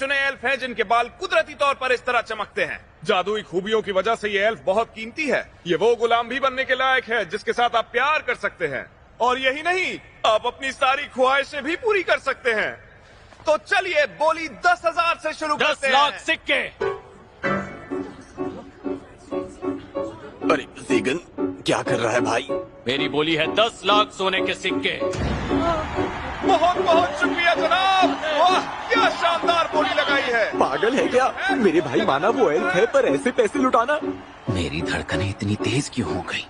चुने एल्फ हैं जिनके बाल कुदरती तौर पर इस तरह चमकते हैं। जादुई खूबियों की वजह से ये एल्फ बहुत कीमती है। ये वो गुलाम भी बनने के लायक है जिसके साथ आप प्यार कर सकते हैं, और यही नहीं, आप अपनी सारी ख्वाहिशें भी पूरी कर सकते हैं। तो चलिए बोली 10,000 से शुरू करते हैं। 10 लाख सिक्के। अरे ज़ेगन, क्या कर रहा है भाई? मेरी बोली है 10 लाख सोने के सिक्के। बहुत बहुत शुक्रिया जनाब, वाह क्या शानदार बोली लगाई है। पागल है क्या? मेरे भाई माना वो एल्फ है, पर ऐसे पैसे लुटाना। मेरी धड़कनें इतनी तेज क्यों हो गई?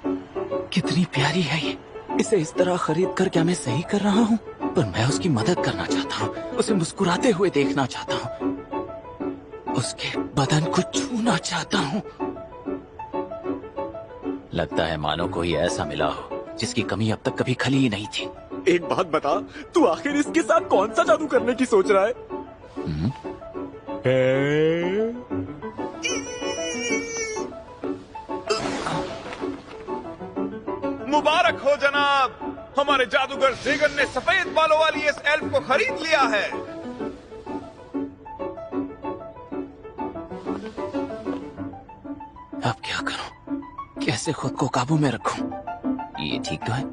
कितनी प्यारी है ये। इसे इस तरह खरीद कर क्या मैं सही कर रहा हूँ? पर मैं उसकी मदद करना चाहता हूँ, उसे मुस्कुराते हुए देखना चाहता हूँ, उसके बदन को छूना चाहता हूँ। लगता है मानो कोई ऐसा मिला हो जिसकी कमी अब तक कभी खली ही नहीं थी। एक बात बता, तू आखिर इसके साथ कौन सा जादू करने की सोच रहा है? मुबारक हो जनाब, हमारे जादूगर ज़ेगन ने सफेद बालों वाली इस एल्फ को खरीद लिया है। अब क्या करूं? कैसे खुद को काबू में रखूं? ये ठीक तो है?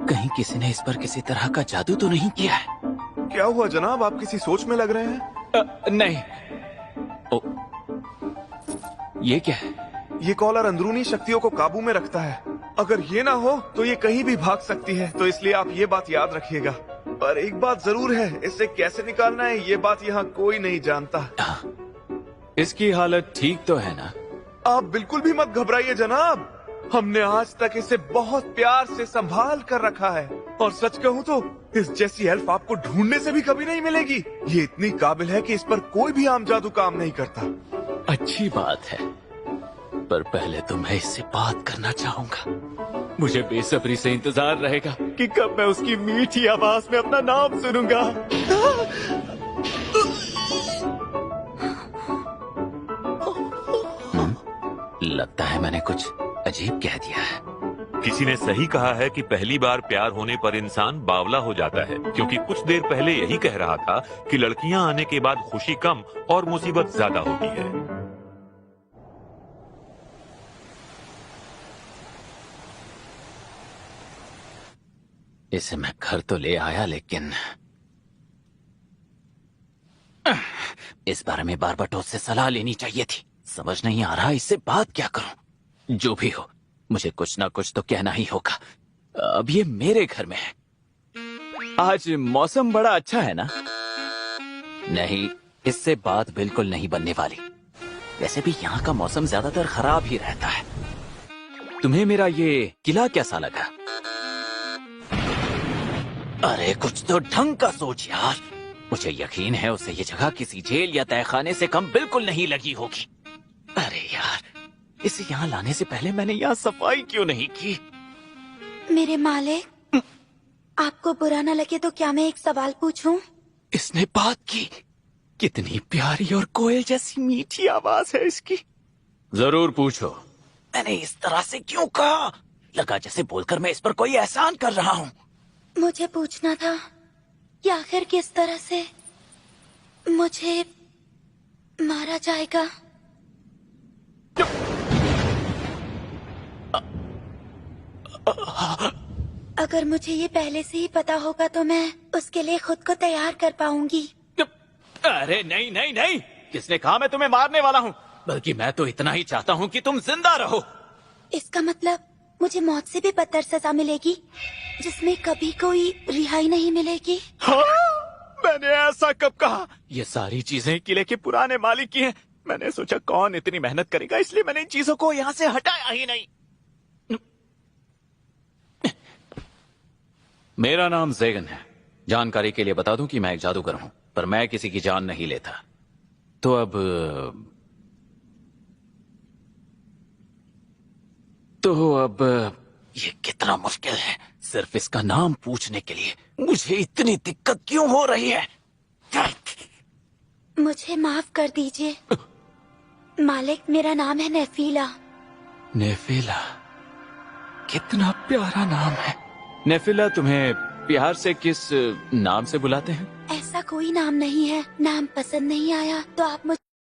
कहीं किसी ने इस पर किसी तरह का जादू तो नहीं किया है? क्या हुआ जनाब, आप किसी सोच में लग रहे हैं? नहीं। ओ, ये क्या है? ये कॉलर अंदरूनी शक्तियों को काबू में रखता है। अगर ये ना हो तो ये कहीं भी भाग सकती है, तो इसलिए आप ये बात याद रखिएगा। पर एक बात जरूर है, इसे कैसे निकालना है ये बात यहाँ कोई नहीं जानता। इसकी हालत ठीक तो है ना? आप बिल्कुल भी मत घबराइए जनाब, हमने आज तक इसे बहुत प्यार से संभाल कर रखा है, और सच कहूँ तो इस जैसी हेल्प आपको ढूंढने से भी कभी नहीं मिलेगी। ये इतनी काबिल है कि इस पर कोई भी आम जादू काम नहीं करता। अच्छी बात है, पर पहले तो मैं इससे बात करना चाहूंगा। मुझे बेसब्री से इंतजार रहेगा कि कब मैं उसकी मीठी आवाज में अपना नाम सुनूंगा। लगता है मैंने कुछ अजीब कह दिया है। किसी ने सही कहा है कि पहली बार प्यार होने पर इंसान बावला हो जाता है, क्योंकि कुछ देर पहले यही कह रहा था कि लड़कियां आने के बाद खुशी कम और मुसीबत ज्यादा होती है। इसे मैं घर तो ले आया, लेकिन इस बारे में बारबाटोस से सलाह लेनी चाहिए थी। समझ नहीं आ रहा इससे बात क्या करूं। जो भी हो, मुझे कुछ ना कुछ तो कहना ही होगा। अब ये मेरे घर में है। आज मौसम बड़ा अच्छा है ना? नहीं, इससे बात बिल्कुल नहीं बनने वाली। वैसे भी यहाँ का मौसम ज्यादातर खराब ही रहता है। तुम्हें मेरा ये किला कैसा लगा? अरे कुछ तो ढंग का सोच यार। मुझे यकीन है उसे ये जगह किसी जेल या तहखाने से कम बिल्कुल नहीं लगी होगी। अरे यार, इसे यहाँ लाने से पहले मैंने यहाँ सफाई क्यों नहीं की? मेरे मालिक, आपको बुरा न लगे तो क्या मैं एक सवाल पूछूं? इसने बात की। कितनी प्यारी और कोयल जैसी मीठी आवाज है इसकी। जरूर पूछो। मैंने इस तरह से क्यों कहा? लगा जैसे बोलकर मैं इस पर कोई एहसान कर रहा हूँ। मुझे पूछना था कि आखिर किस तरह से मुझे मारा जाएगा। अगर मुझे ये पहले से ही पता होगा तो मैं उसके लिए खुद को तैयार कर पाऊंगी। अरे नहीं नहीं नहीं, किसने कहा मैं तुम्हें मारने वाला हूँ? बल्कि मैं तो इतना ही चाहता हूँ कि तुम जिंदा रहो। इसका मतलब मुझे मौत से भी बदतर सजा मिलेगी, जिसमें कभी कोई रिहाई नहीं मिलेगी। हाँ? मैंने ऐसा कब कहा? ये सारी चीजें किले के पुराने मालिक की हैं। मैंने सोचा कौन इतनी मेहनत करेगा, इसलिए मैंने इन चीजों को यहाँ से हटाया ही नहीं। मेरा नाम ज़ेगन है। जानकारी के लिए बता दूं कि मैं एक जादूगर हूं, पर मैं किसी की जान नहीं लेता। तो अब ये कितना मुश्किल है। सिर्फ इसका नाम पूछने के लिए मुझे इतनी दिक्कत क्यों हो रही है? मुझे माफ कर दीजिए मालिक, मेरा नाम है नेफीला। नेफीला, कितना प्यारा नाम है। नेफीला, तुम्हें प्यार से किस नाम से बुलाते हैं? ऐसा ऐसा कोई नाम नहीं है। नाम पसंद नहीं आया तो आप मुझे